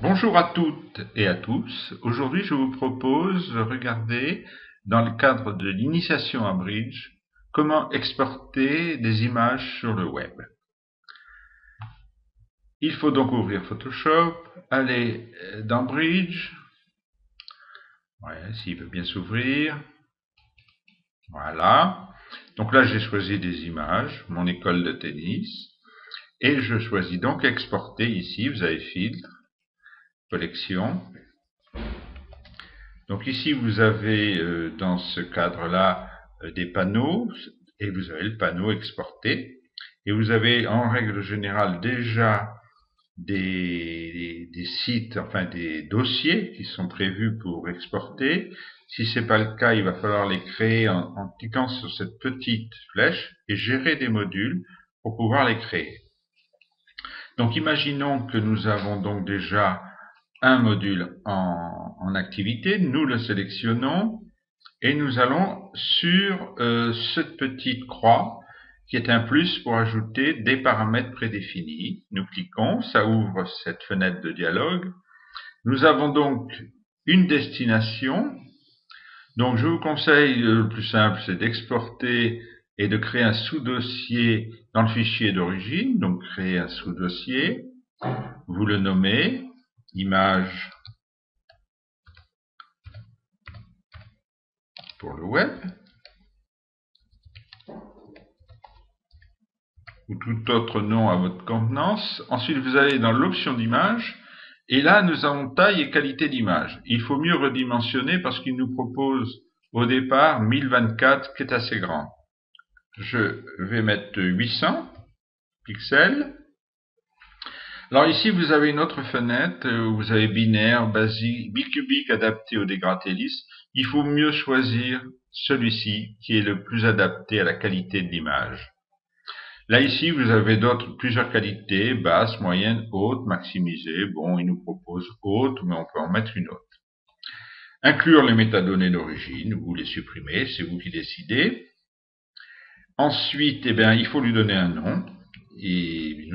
Bonjour à toutes et à tous. Aujourd'hui, je vous propose de regarder, dans le cadre de l'initiation à Bridge, comment exporter des images sur le web. Il faut donc ouvrir Photoshop, aller dans Bridge, s'il veut bien s'ouvrir. Voilà. Donc là, j'ai choisi des images, mon école de tennis, et je choisis donc exporter ici. Vous avez filtre, collection. Donc ici, vous avez dans ce cadre-là des panneaux, et vous avez le panneau exporté. Et vous avez en règle générale déjà des sites, enfin des dossiers qui sont prévus pour exporter. Si ce n'est pas le cas, il va falloir les créer en cliquant sur cette petite flèche et gérer des modules pour pouvoir les créer. Donc imaginons que nous avons donc déjà un module en activité, nous le sélectionnons et nous allons sur cette petite croix qui est un plus pour ajouter des paramètres prédéfinis. Nous cliquons, ça ouvre cette fenêtre de dialogue. Nous avons donc une destination. Donc je vous conseille, le plus simple, c'est d'exporter et de créer un sous-dossier dans le fichier d'origine. Donc créer un sous-dossier, vous le nommez, image pour le web, ou tout autre nom à votre convenance. Ensuite, vous allez dans l'option d'image, et là, nous avons taille et qualité d'image. Il faut mieux redimensionner parce qu'il nous propose au départ 1024, qui est assez grand. Je vais mettre 800 pixels. Alors ici, vous avez une autre fenêtre où vous avez binaire, basique, bicubique adapté au dégradé lisse. Il faut mieux choisir celui-ci qui est le plus adapté à la qualité de l'image. Là, ici, vous avez plusieurs qualités, basse, moyenne, haute, maximisée. Bon, il nous propose haute, mais on peut en mettre une autre. Inclure les métadonnées d'origine ou les supprimer, c'est vous qui décidez. Ensuite, il faut lui donner un nom. Et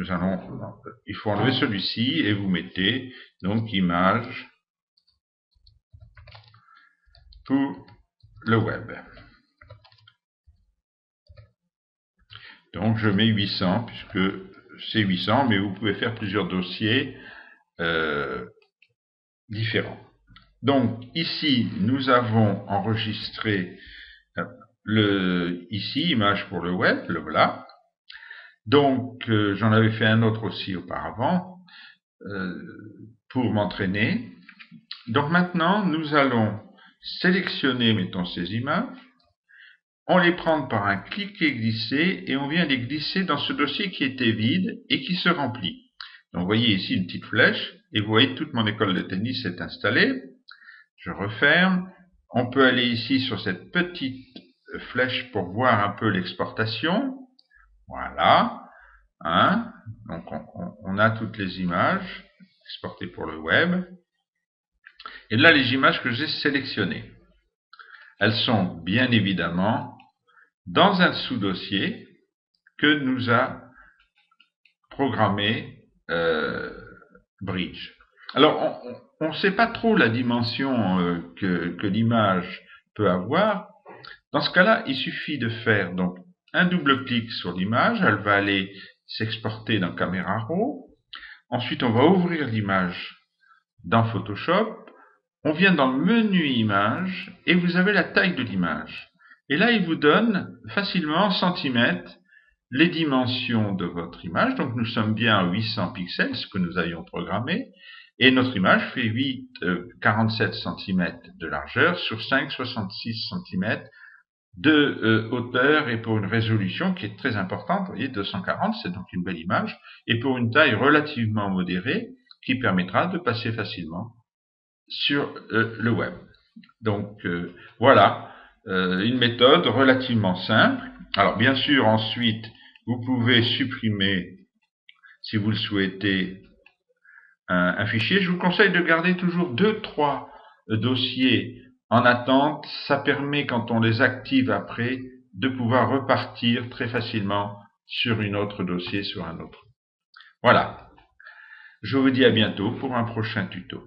il faut enlever celui-ci et vous mettez donc image pour le web. Donc je mets 800 puisque c'est 800, mais vous pouvez faire plusieurs dossiers différents. Donc ici nous avons enregistré ici image pour le web, le voilà. Donc j'en avais fait un autre aussi auparavant pour m'entraîner. Donc maintenant nous allons sélectionner, mettons, ces images. On les prend par un cliquer-glisser et on vient les glisser dans ce dossier qui était vide et qui se remplit. Donc vous voyez ici une petite flèche et vous voyez toute mon école de tennis est installée. Je referme. On peut aller ici sur cette petite flèche pour voir un peu l'exportation. Voilà. Donc on a toutes les images exportées pour le web. Et là les images que j'ai sélectionnées. Elles sont bien évidemment dans un sous-dossier que nous a programmé Bridge. Alors, on ne sait pas trop la dimension que l'image peut avoir. Dans ce cas-là, il suffit de faire donc un double clic sur l'image. Elle va aller s'exporter dans Camera Raw. Ensuite, on va ouvrir l'image dans Photoshop. On vient dans le menu Images et vous avez la taille de l'image. Et là, il vous donne facilement en centimètres les dimensions de votre image. Donc, nous sommes bien à 800 pixels, ce que nous avions programmé. Et notre image fait 47 cm de largeur sur 5,66 cm de hauteur et pour une résolution qui est très importante. Vous voyez, 240, c'est donc une belle image. Et pour une taille relativement modérée qui permettra de passer facilement sur le web. Donc voilà, une méthode relativement simple. Alors bien sûr, ensuite, vous pouvez supprimer, si vous le souhaitez, un fichier. Je vous conseille de garder toujours 2-3 dossiers en attente. Ça permet, quand on les active après, de pouvoir repartir très facilement sur un autre dossier, sur un autre. Voilà. Je vous dis à bientôt pour un prochain tuto.